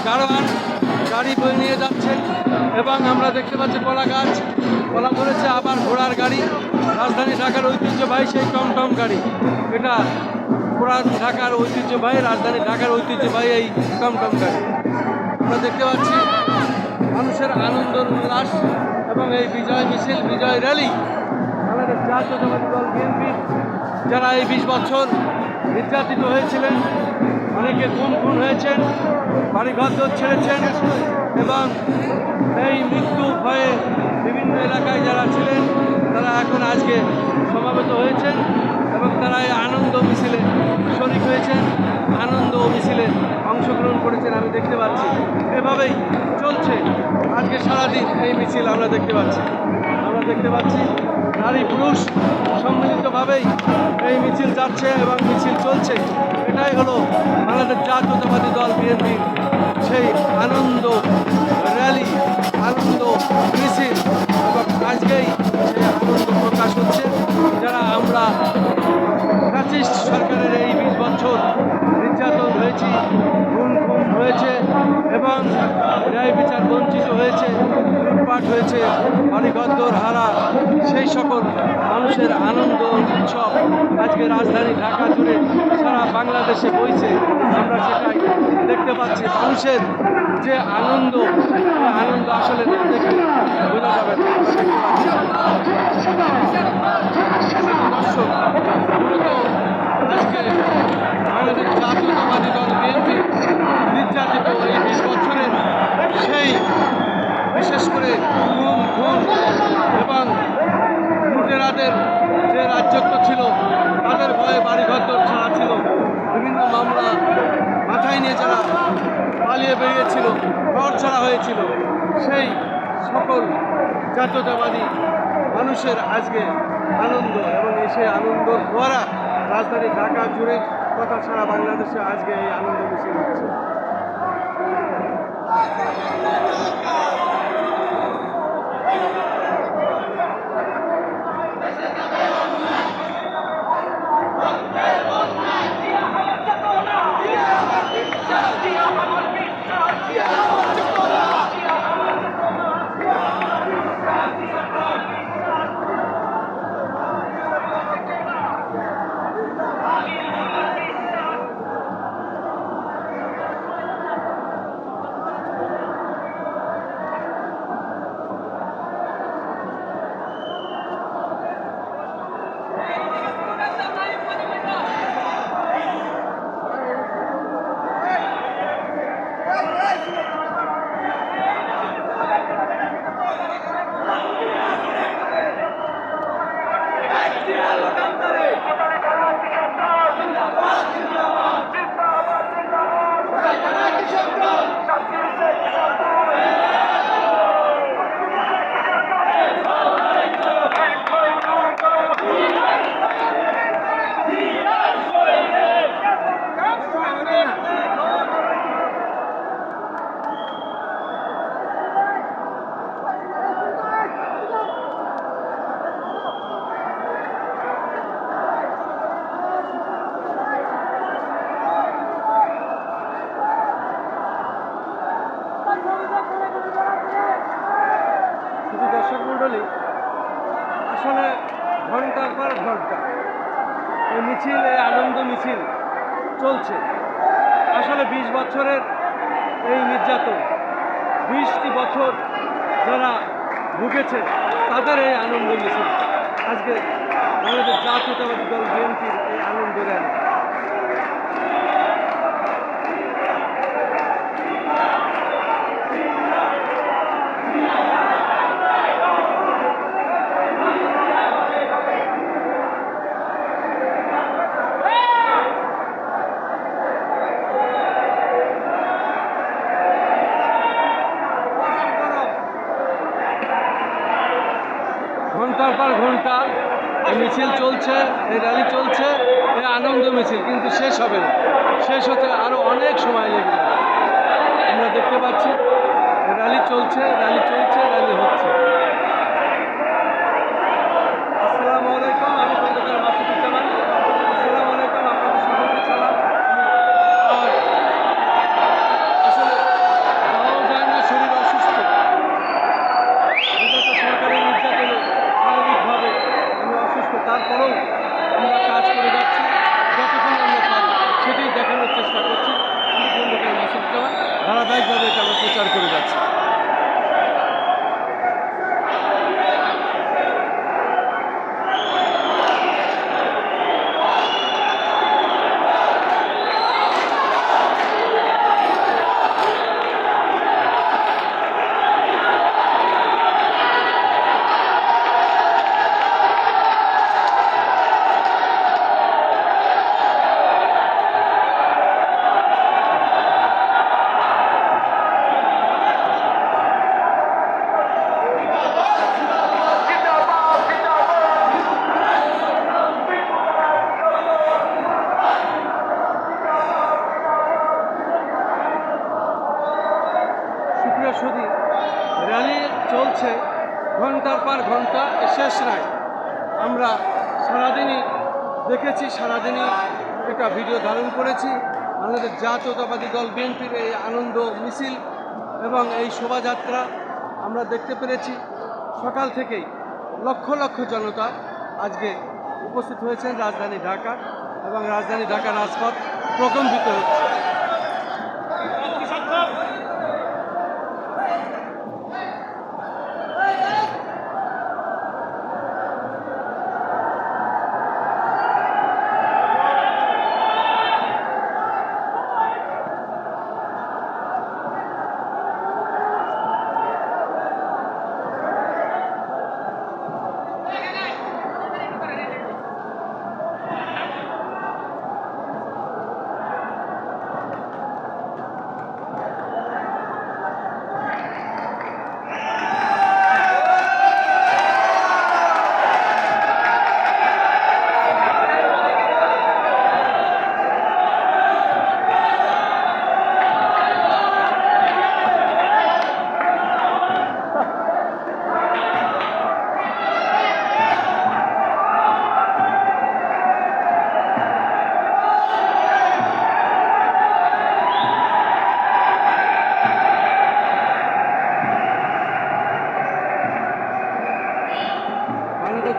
গাড়োয়ান গাড়ি বয়ে নিয়ে যাচ্ছে এবং আমরা দেখতে পাচ্ছি কলা গাছ, কলা ধরেছে, আবার ঘোড়ার গাড়ি, রাজধানী ঢাকার ঐতিহ্যবাহী সেই টমটম গাড়ি। এটা পুরান ঢাকার ঐতিহ্যবাহী, রাজধানী ঢাকার ঐতিহ্যবাহী এই টমটম গাড়ি। আমরা দেখতে পাচ্ছি মানুষের আনন্দ উল্লাস এবং এই বিজয় মিছিল, বিজয় র্যালি। আমাদের জাতীয়তাবাদী দল বিএনপি যারা এই 20 বছর নির্যাতিত হয়েছিলেন, অনেকে খুন হয়েছেন, বাড়িঘর ছেড়েছেন এবং এই মৃত্যু ভয়ে বিভিন্ন এলাকায় যারা ছিলেন তারা এখন আজকে সমাবেত হয়েছেন এবং তারা এই আনন্দ মিছিলে শরিক হয়েছেন, আনন্দ মিছিলে অংশগ্রহণ করেছেন। আমি দেখতে পাচ্ছি এভাবেই চলছে আজকে সারাদিন এই মিছিল। আমরা দেখতে পাচ্ছি নারী পুরুষ সম্মিলিতভাবেই এই মিছিল যাচ্ছে এবং মিছিল চলছে। এটাই হলো বাংলাদেশ জাতীয়তাবাদী দল বিএনপির সেই আনন্দ র্যালি, আনন্দ মিছিল এবং আজকেই সেই আনন্দ প্রকাশ হচ্ছে। যারা আমরা ফ্যাসিস্ট সরকারের এই 20 বছর নির্যাতন হয়েছি, খুন হয়েছে এবং ন্যায় বিচার বঞ্চিত হয়েছে, লুটপাট হয়েছে, বাড়িঘর হারা সেই সকল মানুষের আনন্দ উৎসব আজকে রাজধানী ঢাকা জুড়ে সারা বাংলাদেশে বইছে। আমরা সেটাই দেখতে পাচ্ছি। মানুষের যে আনন্দ, এই আনন্দ আসলে না দেখে বোঝা যাবে না। দর্শক, মূলত আজকে বাংলাদেশ জাতীয়তাবাদী দল বিএনপি নির্যাতিত এই 20 বছরের সেই বিশেষ করে খুন এবং লুটেরাদের যে রাজত্ব ছিল, তাদের ভয়ে বাড়িঘর ছাড়া ছিল, বিভিন্ন মামলা মাথায় নিয়ে যারা পালিয়ে বেরিয়েছিল, ঘর ছাড়া হয়েছিল, সেই সকল জাতীয়তাবাদী মানুষের আজকে আনন্দ এবং সেই আনন্দর দ্বারা রাজধানী ঢাকা জুড়ে তথা সারা বাংলাদেশে আজকে এই আনন্দ মিছিল হচ্ছে। আসলে ঘন্টার পর ঘন্টা এই মিছিল, এই আনন্দ মিছিল চলছে। আসলে 20 বছরের এই নির্যাতন, 20টি বছর যারা ভুগেছে তাদের এই আনন্দ মিছিল আজকে বাংলাদেশ জাতীয়তাবাদী দল বিএনপির এই আনন্দ র্যালি। ঘন্টার পর ঘন্টা এই মিছিল চলছে, এই র্যালি চলছে, এই আনন্দ মিছিল কিন্তু শেষ হবে না। শেষ হতে আরও অনেক সময় লেগে যাবে। আমরা দেখতে পাচ্ছি র্যালি চলছে, র্যালি হচ্ছে। আসসালামু আলাইকুম, আমি খন্দকার মাসুদুজ্জামান। আসসালামু আলাইকুম, আপনাদের সকলকে সালাম। আর আসলে শেষ নাই। আমরা সারাদিনই দেখেছি, সারাদিনই একটা ভিডিও ধারণ করেছি। বাংলাদেশ জাতীয়তাবাদী দল বিএনপির এই আনন্দ মিছিল এবং এই শোভাযাত্রা আমরা দেখতে পেরেছি। সকাল থেকেই লক্ষ লক্ষ জনতা আজকে উপস্থিত হয়েছেন রাজধানী ঢাকা, এবং রাজধানী ঢাকার রাজপথ প্রকম্পিত হচ্ছে।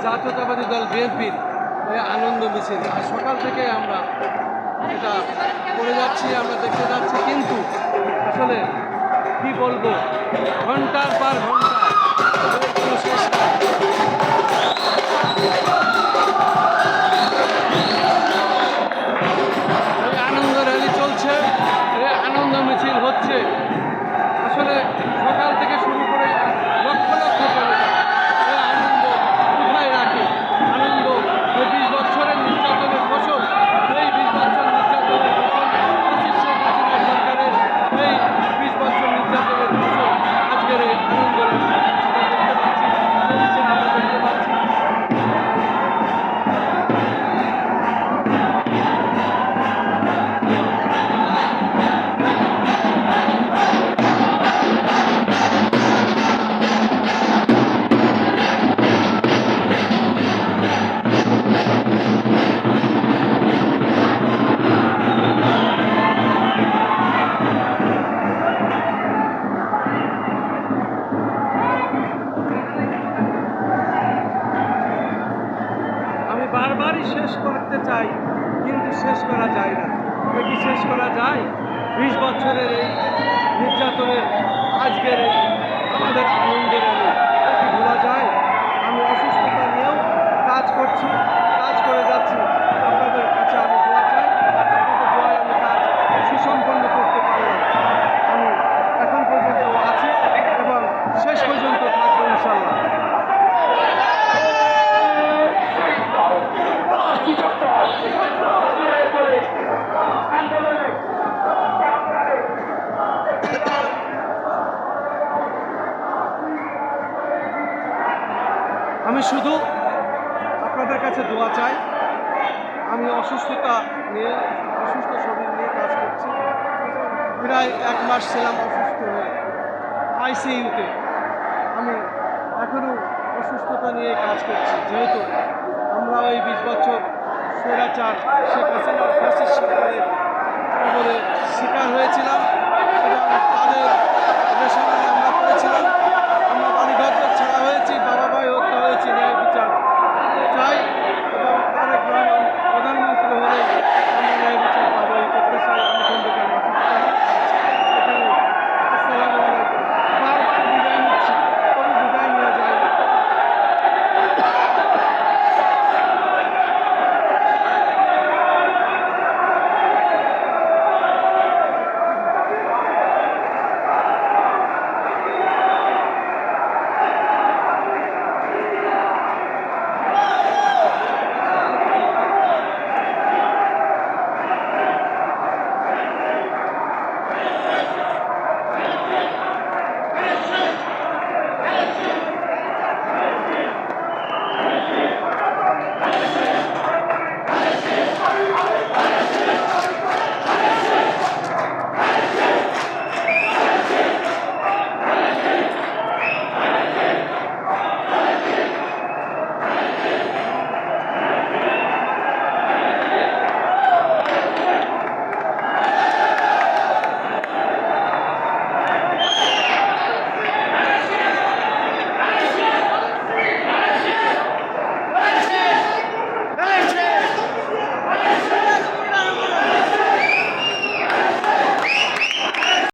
জাতীয়তাবাদী দল বিএনপির এই আনন্দ মিছিল আর সকাল থেকে আমরা এটা করে যাচ্ছি, আমরা দেখতে যাচ্ছি, কিন্তু আসলে কি বলবো, ঘন্টার পর ঘন্টা কোনো শেষ নাই। এই আনন্দ র্যালি চলছে, এই আনন্দ মিছিল হচ্ছে। আসলে সকাল থেকে শুরু করে লক্ষ লক্ষ জনতা এই আনন্দ কোথায় রাখে? আনন্দ এই 20 বছরের নির্যাতনের ফসল, এই 20 বছর নির্যাতনের ফসল, শেখ হাসিনা সরকারের এই 20 বছর নির্যাতনের ফসল আজকের এই আনন্দ র্যালি আমরা দেখতে পাচ্ছি। আমি বারবারই শেষ করতে চাই, কিন্তু শেষ করা যায় না। কি শেষ করা যায়? 20 বছরের এই নির্যাতনের আজকের এই আমাদের আনন্দের কি ভোলা যায়? আমি অসুস্থতা নিয়েও কাজ করছি, কাজ করে যাচ্ছি। আপনাদের কাছে আমি দোয়া চাই, আপনাদের দোয়ায় আমি কাজ সুসম্পন্ন করতে পারলাম। আমি এখন পর্যন্ত আছি এবং শেষ পর্যন্ত থাকবো ইনশাল্লাহ। আমি শুধু আপনাদের কাছে দোয়া চাই। আমি অসুস্থতা নিয়ে, অসুস্থ শরীর নিয়ে কাজ করছি। প্রায় 1 মাস ছিলাম অসুস্থ হয়ে আইসিইউতে। আমি এখনও অসুস্থতা নিয়ে কাজ করছি, যেহেতু আমরা ওই 20 বছর স্বৈরাচার শেখ হাসিনার ফ্যাসিস্ট সরকারের কবলে শিকার হয়েছিলাম এবং তাদের রেশনে আমরা পড়েছিলাম। আমরা বাড়িঘর ছাড়া হয়ে